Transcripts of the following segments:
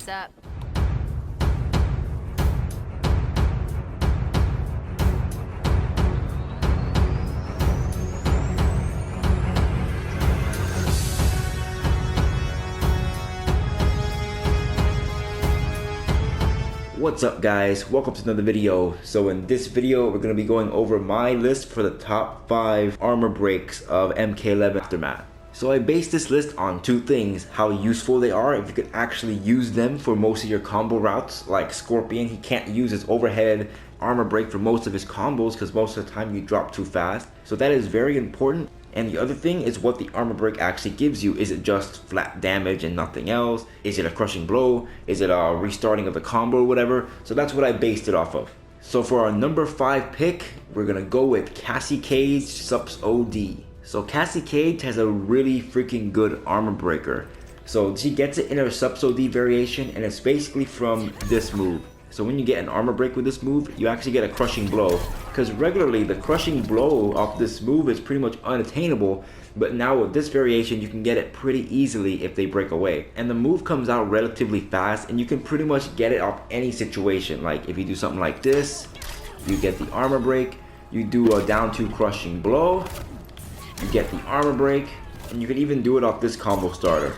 What's up? What's up guys, welcome to another video. So in this video we're going to be going over my list for the top 5 armor breaks of MK11 Aftermath. So I based this list on two things: how useful they are if you could actually use them for most of your combo routes. Like Scorpion, he can't use his overhead armor break for most of his combos because most of the time you drop too fast. So that is very important. And the other thing is what the armor break actually gives you. Is it just flat damage and nothing else? Is it a crushing blow? Is it a restarting of the combo or whatever? So that's what I based it off of. So for our number 5 pick, we're gonna go with Cassie Cage Sups OD. So Cassie Cage has a really freaking good armor breaker. So she gets it in her Sups OD variation, and it's basically from this move. So when you get an armor break with this move, you actually get a crushing blow. Because regularly the crushing blow off this move is pretty much unattainable, but now with this variation you can get it pretty easily if they break away. And the move comes out relatively fast, and you can pretty much get it off any situation. Like if you do something like this, you get the armor break. You do a down 2 crushing blow, you get the armor break, and you can even do it off this combo starter.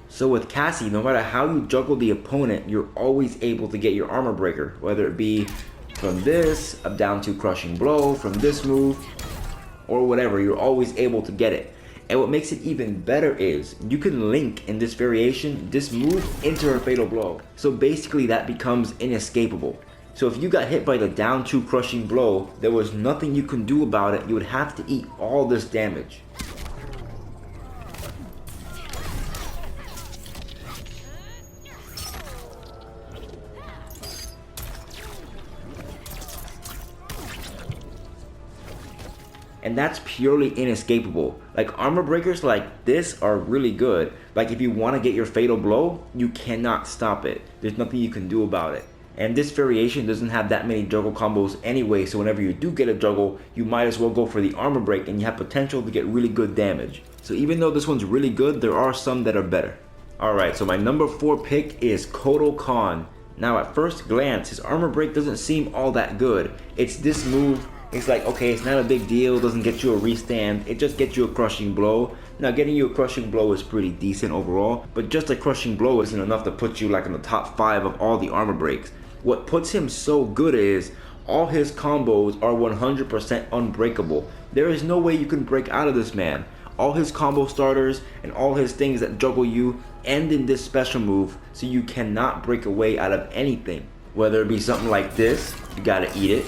So with Cassie, no matter how you juggle the opponent, you're always able to get your armor breaker, whether it be from this, a down 2 crushing blow, from this move, or whatever, you're always able to get it. And what makes it even better is you can link in this variation this move into her fatal blow. So basically that becomes inescapable. So if you got hit by the down 2 crushing blow, there was nothing you can do about it. You would have to eat all this damage. And that's purely inescapable. Like armor breakers like this are really good. Like if you want to get your fatal blow, you cannot stop it. There's nothing you can do about it. And this variation doesn't have that many juggle combos anyway, so whenever you do get a juggle, you might as well go for the armor break, and you have potential to get really good damage. So even though this one's really good, there are some that are better. Alright, so my number 4 pick is Kotal. Now at first glance, his armor break doesn't seem all that good. It's this move. It's like, okay, it's not a big deal, doesn't get you a restand, it just gets you a crushing blow. Now getting you a crushing blow is pretty decent overall, but just a crushing blow isn't enough to put you like in the top 5 of all the armor breaks. What puts him so good is all his combos are 100% unbreakable. There is no way you can break out of this man. All his combo starters and all his things that juggle you end in this special move, so you cannot break away out of anything. Whether it be something like this, you gotta eat it.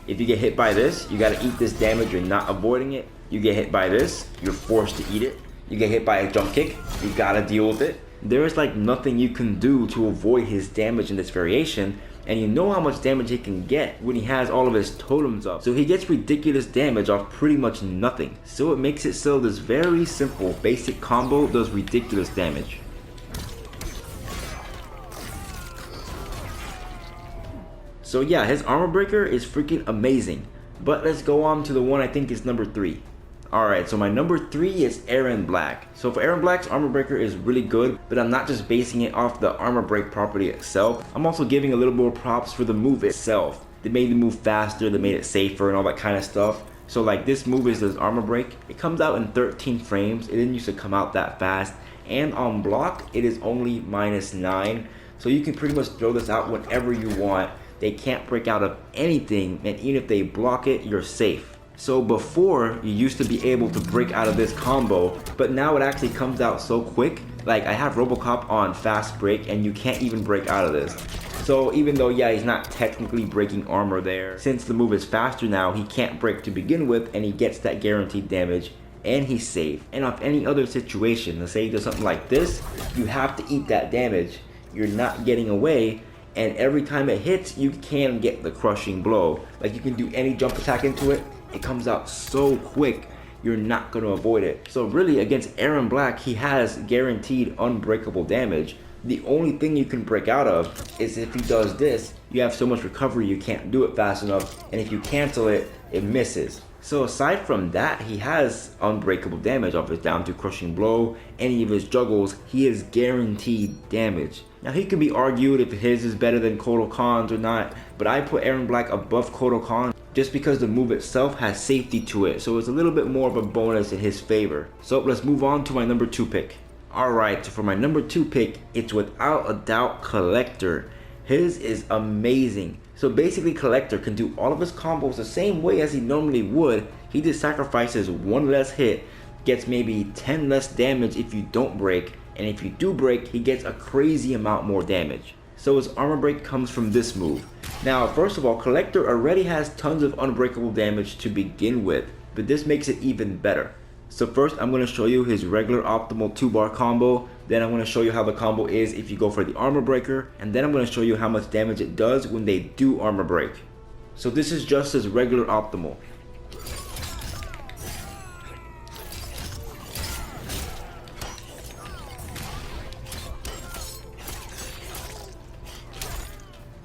If you get hit by this, you gotta eat this damage, you're not avoiding it. You get hit by this, you're forced to eat it. You get hit by a jump kick, you gotta deal with it. There is like nothing you can do to avoid his damage in this variation, and you know how much damage he can get when he has all of his totems up. So he gets ridiculous damage off pretty much nothing. So it makes it so this very simple basic combo does ridiculous damage. So yeah, his armor breaker is freaking amazing. But let's go on to the one I think is number 3. Alright, so my number 3 is Erron Black. So for Erron Black's armor breaker is really good, but I'm not just basing it off the armor break property itself. I'm also giving a little more props for the move itself. They made the move faster, they made it safer and all that kind of stuff. So like this move is his armor break. It comes out in 13 frames. It didn't used to come out that fast. And on block, it is only -9. So you can pretty much throw this out whenever you want. They can't break out of anything, and even if they block it, you're safe. So before, you used to be able to break out of this combo, but now it actually comes out so quick. Like I have Robocop on fast break, and you can't even break out of this. So even though, yeah, he's not technically breaking armor there, since the move is faster now, he can't break to begin with, and he gets that guaranteed damage, and he's safe. And off any other situation, let's say he does something like this, you have to eat that damage. You're not getting away. And every time it hits, you can get the crushing blow. Like you can do any jump attack into it, it comes out so quick, you're not going to avoid it. So really against Erron Black, he has guaranteed unbreakable damage. The only thing you can break out of is if he does this, you have so much recovery you can't do it fast enough, and if you cancel it, it misses. So aside from that, he has unbreakable damage off his down to crushing blow. Any of his juggles, he is guaranteed damage. Now he can be argued if his is better than Kotal Khan's or not, but I put Aaron Black above Kotal Khan just because the move itself has safety to it, so it's a little bit more of a bonus in his favor. So let's move on to my number 2 pick. Alright, so for my number 2 pick, it's without a doubt Collector. His is amazing. So basically Collector can do all of his combos the same way as he normally would. He just sacrifices one less hit, gets maybe 10 less damage if you don't break, and if you do break, he gets a crazy amount more damage. So his armor break comes from this move. Now, first of all, Collector already has tons of unbreakable damage to begin with, but this makes it even better. So first, I'm going to show you his regular optimal 2-bar combo, then I'm going to show you how the combo is if you go for the armor breaker, and then I'm going to show you how much damage it does when they do armor break. So this is just his regular optimal.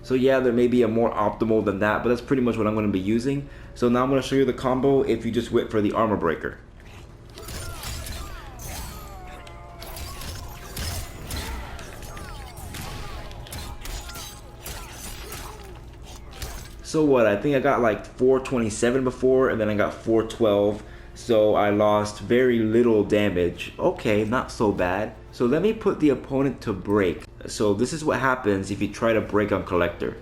So yeah, there may be a more optimal than that, but that's pretty much what I'm going to be using. So now I'm going to show you the combo if you just went for the armor breaker. So what, I think I got like 427 before, and then I got 412. So I lost very little damage. Okay, not so bad. So let me put the opponent to break. So this is what happens if you try to break on Collector.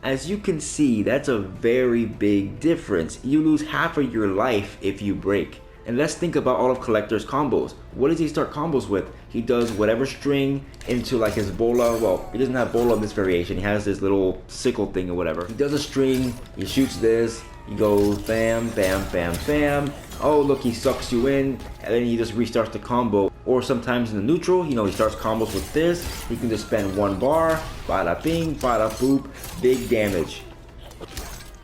As you can see, that's a very big difference. You lose half of your life if you break. And let's think about all of Collector's combos. What does he start combos with? He does whatever string into like his bola. Well, he doesn't have bola in this variation. He has this little sickle thing or whatever. He does a string, he shoots this, he goes bam, bam, bam, bam. Oh, look, he sucks you in, and then he just restarts the combo. Or sometimes in the neutral, you know, he starts combos with this. He can just spend 1 bar, bada bing, bada boop, big damage.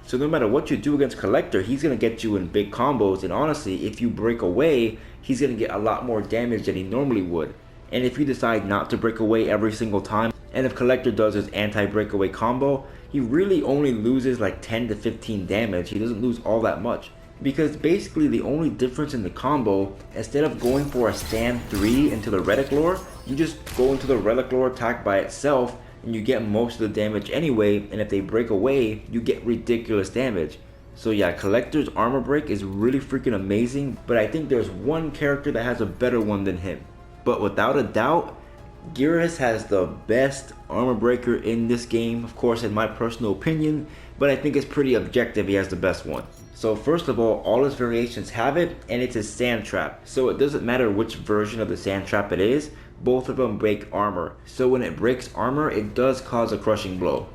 So no matter what you do against Collector, he's going to get you in big combos, and honestly, if you break away, he's going to get a lot more damage than he normally would. And if you decide not to break away every single time, and if Collector does his anti-breakaway combo, he really only loses like 10 to 15 damage. He doesn't lose all that much. Because basically the only difference in the combo, instead of going for a stand 3 into the Relic Lore, you just go into the Relic Lore attack by itself, and you get most of the damage anyway, and if they break away, you get ridiculous damage. So yeah, Collector's armor break is really freaking amazing, but I think there's one character that has a better one than him. But without a doubt, Geras has the best armor breaker in this game, of course in my personal opinion, but I think it's pretty objective, he has the best one. So first of all his variations have it, and it's his sand trap. So it doesn't matter which version of the sand trap it is, both of them break armor. So when it breaks armor, it does cause a crushing blow.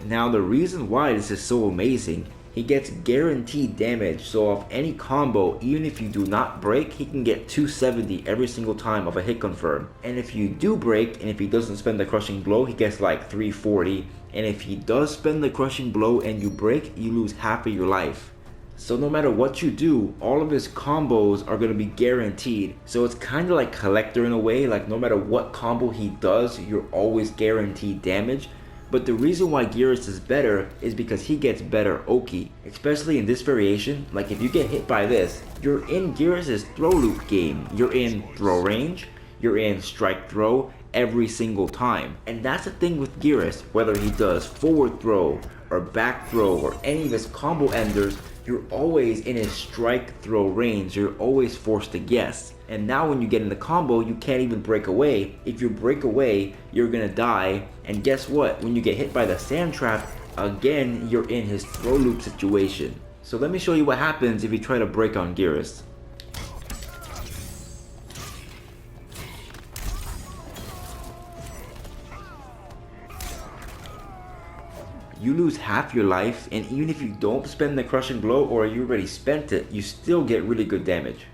Now the reason why this is so amazing, he gets guaranteed damage, so off any combo, even if you do not break, he can get 270 every single time of a hit confirm. And if you do break, and if he doesn't spend the crushing blow, he gets like 340. And if he does spend the crushing blow and you break, you lose half of your life. So no matter what you do, all of his combos are going to be guaranteed. So it's kind of like Collector in a way, like no matter what combo he does, you're always guaranteed damage. But the reason why Geras is better is because he gets better Oki. Especially in this variation, like if you get hit by this, you're in Geras' throw loop game. You're in throw range, you're in strike throw every single time. And that's the thing with Geras, whether he does forward throw or back throw or any of his combo enders, you're always in his strike throw range. You're always forced to guess. And now when you get in the combo, you can't even break away. If you break away, you're gonna die. And guess what? When you get hit by the sand trap, again, you're in his throw loop situation. So let me show you what happens if you try to break on Geras. You lose half your life, and even if you don't spend the crushing blow or you already spent it, you still get really good damage.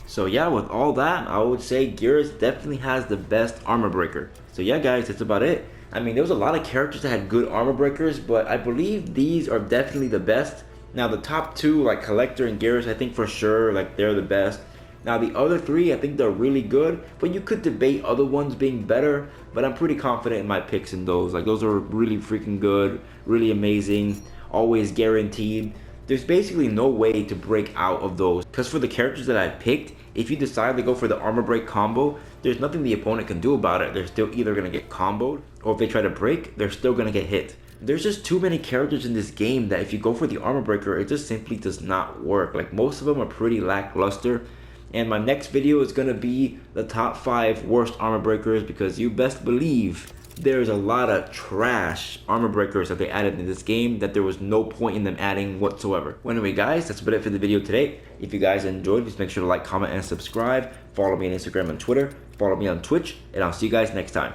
So yeah, with all that, I would say Geras definitely has the best armor breaker. So yeah, guys, that's about it. I mean, there was a lot of characters that had good armor breakers, but I believe these are definitely the best. Now, the top two, like Collector and Garrus, I think for sure, like, they're the best. Now, the other three, I think they're really good, but you could debate other ones being better, but I'm pretty confident in my picks in those. Like, those are really freaking good, really amazing, always guaranteed. There's basically no way to break out of those, because for the characters that I picked, if you decide to go for the armor break combo, there's nothing the opponent can do about it. They're still either going to get comboed, or if they try to break, they're still going to get hit. There's just too many characters in this game that if you go for the armor breaker, it just simply does not work. Like, most of them are pretty lackluster. And my next video is going to be the top 5 worst armor breakers, because you best believe there's a lot of trash armor breakers that they added in this game that there was no point in them adding whatsoever. Well, anyway, guys, that's about it for the video today. If you guys enjoyed, please make sure to like, comment, and subscribe. Follow me on Instagram and Twitter. Follow me on Twitch, and I'll see you guys next time.